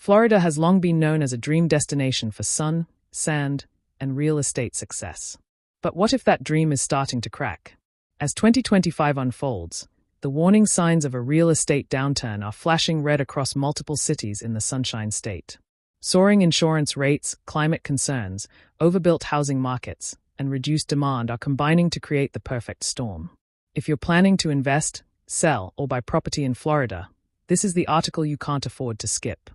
Florida has long been known as a dream destination for sun, sand, and real estate success. But what if that dream is starting to crack? As 2025 unfolds, the warning signs of a real estate downturn are flashing red across multiple cities in the Sunshine State. Soaring insurance rates, climate concerns, overbuilt housing markets, and reduced demand are combining to create the perfect storm. If you're planning to invest, sell, or buy property in Florida, this is the article you can't afford to skip.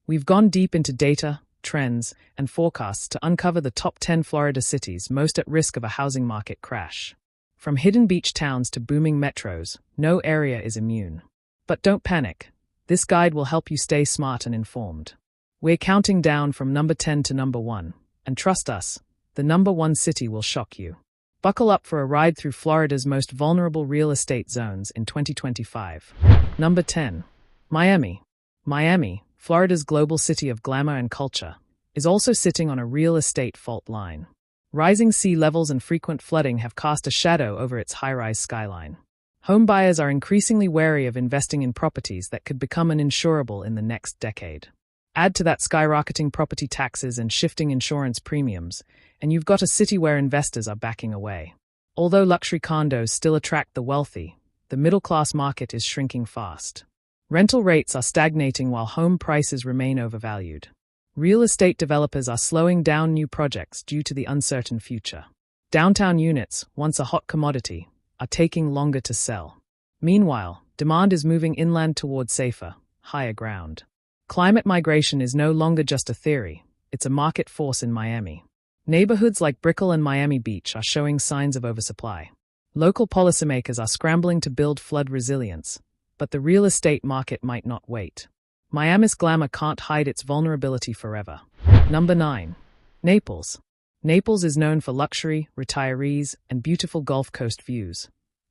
We've gone deep into data, trends, and forecasts to uncover the top 10 Florida cities most at risk of a housing market crash. From hidden beach towns to booming metros, no area is immune. But don't panic. This guide will help you stay smart and informed. We're counting down from number 10 to number 1, and trust us, the number 1 city will shock you. Buckle up for a ride through Florida's most vulnerable real estate zones in 2025. Number 10. Miami. Miami, Florida's global city of glamour and culture, is also sitting on a real estate fault line. Rising sea levels and frequent flooding have cast a shadow over its high-rise skyline. Home buyers are increasingly wary of investing in properties that could become uninsurable in the next decade. Add to that skyrocketing property taxes and shifting insurance premiums, and you've got a city where investors are backing away. Although luxury condos still attract the wealthy, the middle-class market is shrinking fast. Rental rates are stagnating while home prices remain overvalued. Real estate developers are slowing down new projects due to the uncertain future. Downtown units, once a hot commodity, are taking longer to sell. Meanwhile, demand is moving inland toward safer, higher ground. Climate migration is no longer just a theory, it's a market force in Miami. Neighborhoods like Brickell and Miami Beach are showing signs of oversupply. Local policymakers are scrambling to build flood resilience, but the real estate market might not wait. Miami's glamour can't hide its vulnerability forever. Number 9. Naples. Naples is known for luxury, retirees, and beautiful Gulf Coast views.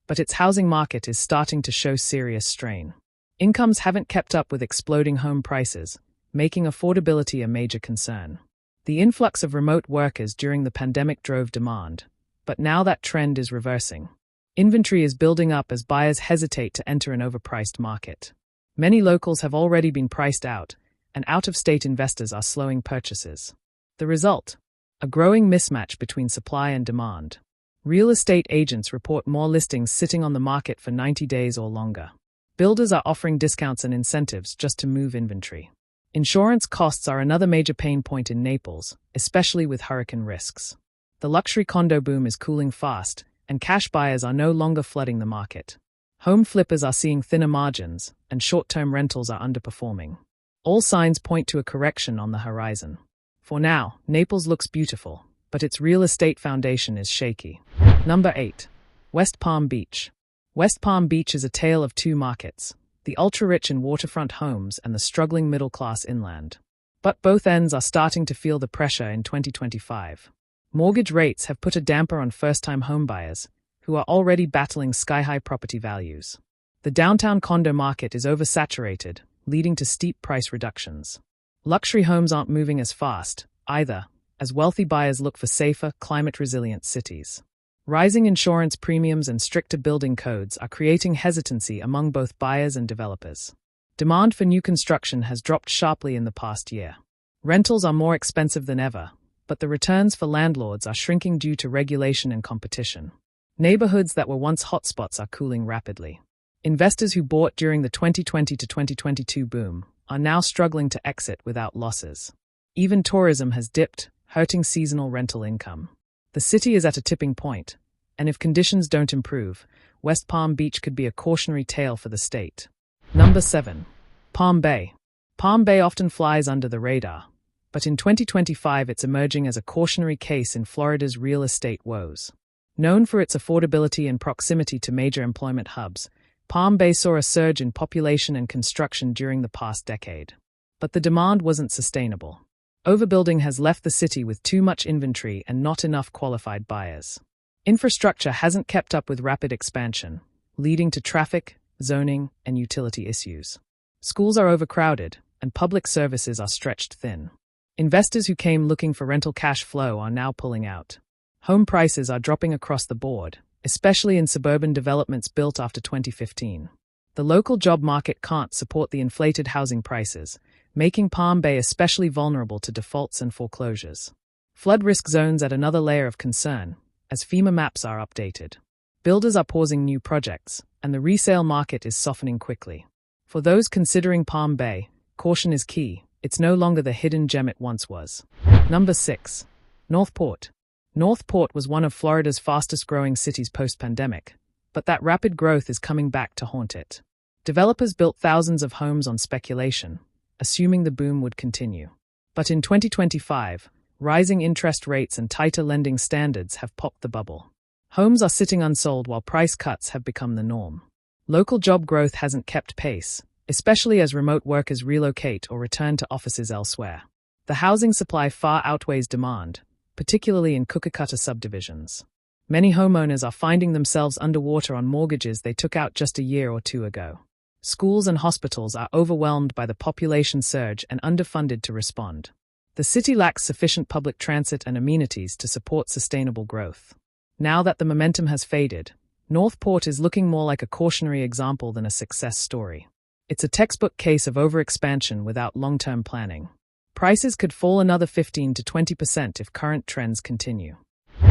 But its housing market is starting to show serious strain. Incomes haven't kept up with exploding home prices, making affordability a major concern. The influx of remote workers during the pandemic drove demand, but now that trend is reversing. Inventory is building up as buyers hesitate to enter an overpriced market. Many locals have already been priced out, and out-of-state investors are slowing purchases. The result? A growing mismatch between supply and demand. Real estate agents report more listings sitting on the market for 90 days or longer. Builders are offering discounts and incentives just to move inventory. Insurance costs are another major pain point in Naples, especially with hurricane risks. The luxury condo boom is cooling fast, and cash buyers are no longer flooding the market. Home flippers are seeing thinner margins, and short-term rentals are underperforming. All signs point to a correction on the horizon. For now, Naples looks beautiful, but its real estate foundation is shaky. Number 8. West Palm Beach. West Palm Beach is a tale of two markets, the ultra-rich in waterfront homes and the struggling middle-class inland. But both ends are starting to feel the pressure in 2025. Mortgage rates have put a damper on first-time homebuyers, who are already battling sky-high property values. The downtown condo market is oversaturated, leading to steep price reductions. Luxury homes aren't moving as fast, either, as wealthy buyers look for safer, climate-resilient cities. Rising insurance premiums and stricter building codes are creating hesitancy among both buyers and developers. Demand for new construction has dropped sharply in the past year. Rentals are more expensive than ever, but the returns for landlords are shrinking due to regulation and competition. Neighborhoods that were once hotspots are cooling rapidly. Investors who bought during the 2020 to 2022 boom are now struggling to exit without losses. Even tourism has dipped, hurting seasonal rental income. The city is at a tipping point, and if conditions don't improve, West Palm Beach could be a cautionary tale for the state. Number 7. Palm Bay. Palm Bay often flies under the radar, but in 2025 it's emerging as a cautionary case in Florida's real estate woes. Known for its affordability and proximity to major employment hubs, Palm Bay saw a surge in population and construction during the past decade. But the demand wasn't sustainable. Overbuilding has left the city with too much inventory and not enough qualified buyers. Infrastructure hasn't kept up with rapid expansion, leading to traffic, zoning, and utility issues. Schools are overcrowded, and public services are stretched thin. Investors who came looking for rental cash flow are now pulling out. Home prices are dropping across the board, especially in suburban developments built after 2015. The local job market can't support the inflated housing prices, making Palm Bay especially vulnerable to defaults and foreclosures. Flood risk zones add another layer of concern, as FEMA maps are updated. Builders are pausing new projects, and the resale market is softening quickly. For those considering Palm Bay, caution is key. It's no longer the hidden gem it once was. Number 6. Northport. Northport was one of Florida's fastest-growing cities post-pandemic, but that rapid growth is coming back to haunt it. Developers built thousands of homes on speculation, assuming the boom would continue. But in 2025, rising interest rates and tighter lending standards have popped the bubble. Homes are sitting unsold while price cuts have become the norm. Local job growth hasn't kept pace, especially as remote workers relocate or return to offices elsewhere. The housing supply far outweighs demand, particularly in cookie-cutter subdivisions. Many homeowners are finding themselves underwater on mortgages they took out just a year or two ago. Schools and hospitals are overwhelmed by the population surge and underfunded to respond. The city lacks sufficient public transit and amenities to support sustainable growth. Now that the momentum has faded, Northport is looking more like a cautionary example than a success story. It's a textbook case of overexpansion without long-term planning. Prices could fall another 15 to 20% if current trends continue.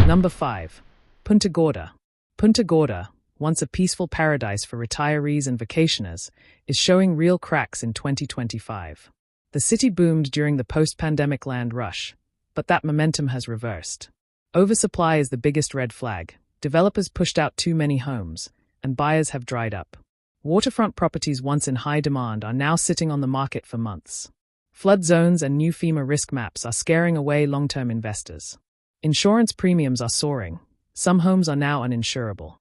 Number 5. Punta Gorda. Punta Gorda, once a peaceful paradise for retirees and vacationers, is showing real cracks in 2025. The city boomed during the post-pandemic land rush, but that momentum has reversed. Oversupply is the biggest red flag. Developers pushed out too many homes, and buyers have dried up. Waterfront properties once in high demand are now sitting on the market for months. Flood zones and new FEMA risk maps are scaring away long-term investors. Insurance premiums are soaring. Some homes are now uninsurable.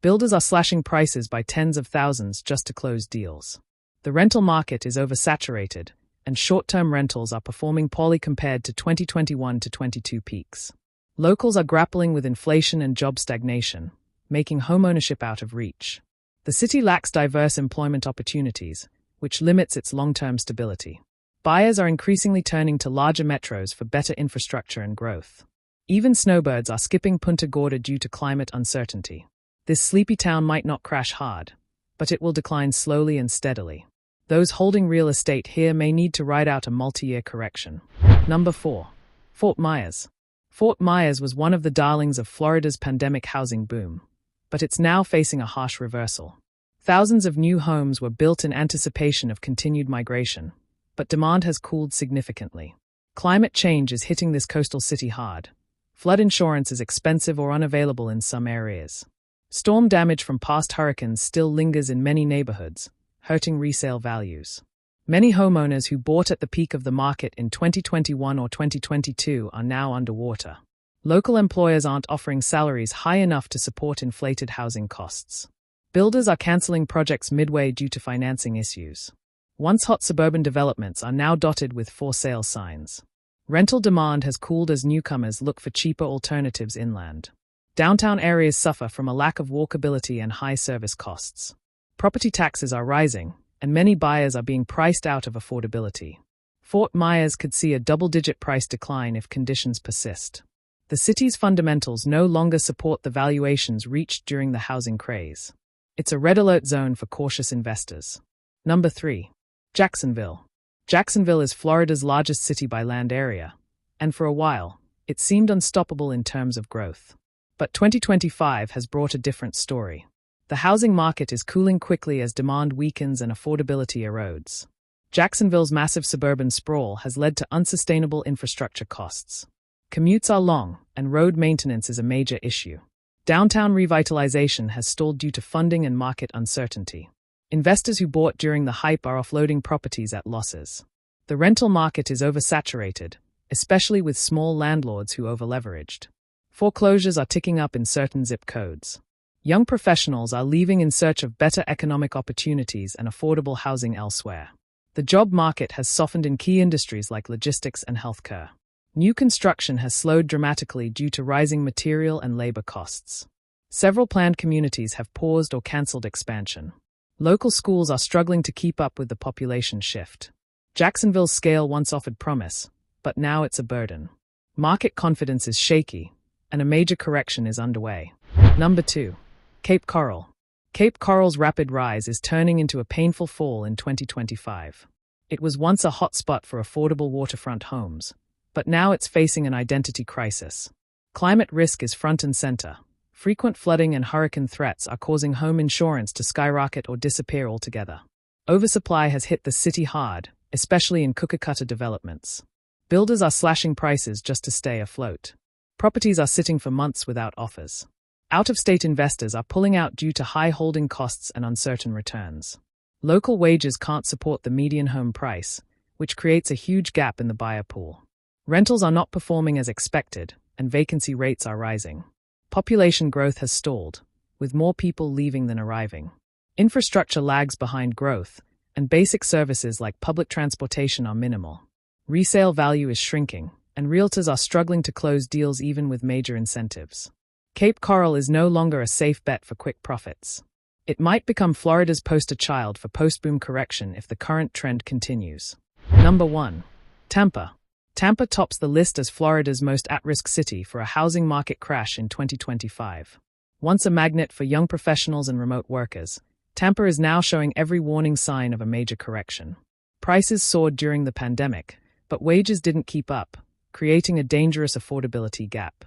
Builders are slashing prices by tens of thousands just to close deals. The rental market is oversaturated, and short-term rentals are performing poorly compared to 2021 to 22 peaks. Locals are grappling with inflation and job stagnation, making homeownership out of reach. The city lacks diverse employment opportunities, which limits its long-term stability. Buyers are increasingly turning to larger metros for better infrastructure and growth. Even snowbirds are skipping Punta Gorda due to climate uncertainty. This sleepy town might not crash hard, but it will decline slowly and steadily. Those holding real estate here may need to ride out a multi-year correction. Number 4. Fort Myers. Fort Myers was one of the darlings of Florida's pandemic housing boom, but it's now facing a harsh reversal. Thousands of new homes were built in anticipation of continued migration, but demand has cooled significantly. Climate change is hitting this coastal city hard. Flood insurance is expensive or unavailable in some areas. Storm damage from past hurricanes still lingers in many neighborhoods, hurting resale values. Many homeowners who bought at the peak of the market in 2021 or 2022 are now underwater. Local employers aren't offering salaries high enough to support inflated housing costs. Builders are canceling projects midway due to financing issues. Once hot suburban developments are now dotted with for sale signs. Rental demand has cooled as newcomers look for cheaper alternatives inland. Downtown areas suffer from a lack of walkability and high service costs. Property taxes are rising, and many buyers are being priced out of affordability. Fort Myers could see a double-digit price decline if conditions persist. The city's fundamentals no longer support the valuations reached during the housing craze. It's a red alert zone for cautious investors. Number 3. Jacksonville. Jacksonville is Florida's largest city by land area, and for a while, it seemed unstoppable in terms of growth. But 2025 has brought a different story. The housing market is cooling quickly as demand weakens and affordability erodes. Jacksonville's massive suburban sprawl has led to unsustainable infrastructure costs. Commutes are long, and road maintenance is a major issue. Downtown revitalization has stalled due to funding and market uncertainty. Investors who bought during the hype are offloading properties at losses. The rental market is oversaturated, especially with small landlords who overleveraged. Foreclosures are ticking up in certain zip codes. Young professionals are leaving in search of better economic opportunities and affordable housing elsewhere. The job market has softened in key industries like logistics and healthcare. New construction has slowed dramatically due to rising material and labor costs. Several planned communities have paused or cancelled expansion. Local schools are struggling to keep up with the population shift. Jacksonville's scale once offered promise, but now it's a burden. Market confidence is shaky, and a major correction is underway. Number 2. Cape Coral. Cape Coral's rapid rise is turning into a painful fall in 2025. It was once a hotspot for affordable waterfront homes, but now it's facing an identity crisis. Climate risk is front and center. Frequent flooding and hurricane threats are causing home insurance to skyrocket or disappear altogether. Oversupply has hit the city hard, especially in cookie-cutter developments. Builders are slashing prices just to stay afloat. Properties are sitting for months without offers. Out-of-state investors are pulling out due to high holding costs and uncertain returns. Local wages can't support the median home price, which creates a huge gap in the buyer pool. Rentals are not performing as expected, and vacancy rates are rising. Population growth has stalled, with more people leaving than arriving. Infrastructure lags behind growth, and basic services like public transportation are minimal. Resale value is shrinking, and realtors are struggling to close deals even with major incentives. Cape Coral is no longer a safe bet for quick profits. It might become Florida's poster child for post-boom correction if the current trend continues. Number 1. Tampa. Tampa tops the list as Florida's most at-risk city for a housing market crash in 2025. Once a magnet for young professionals and remote workers, Tampa is now showing every warning sign of a major correction. Prices soared during the pandemic, but wages didn't keep up, creating a dangerous affordability gap.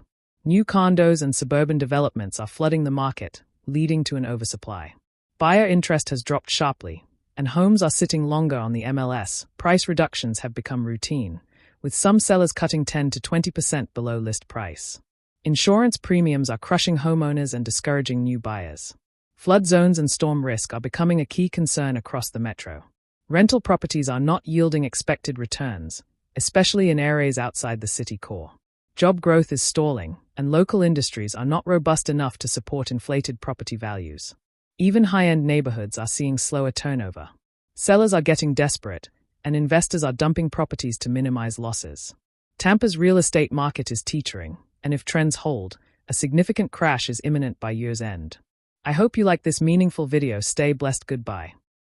New condos and suburban developments are flooding the market, leading to an oversupply. Buyer interest has dropped sharply, and homes are sitting longer on the MLS. Price reductions have become routine, with some sellers cutting 10 to 20% below list price. Insurance premiums are crushing homeowners and discouraging new buyers. Flood zones and storm risk are becoming a key concern across the metro. Rental properties are not yielding expected returns, especially in areas outside the city core. Job growth is stalling, and local industries are not robust enough to support inflated property values. Even high-end neighborhoods are seeing slower turnover. Sellers are getting desperate, and investors are dumping properties to minimize losses. Tampa's real estate market is teetering, and if trends hold, a significant crash is imminent by year's end. I hope you like this meaningful video. Stay blessed. Goodbye.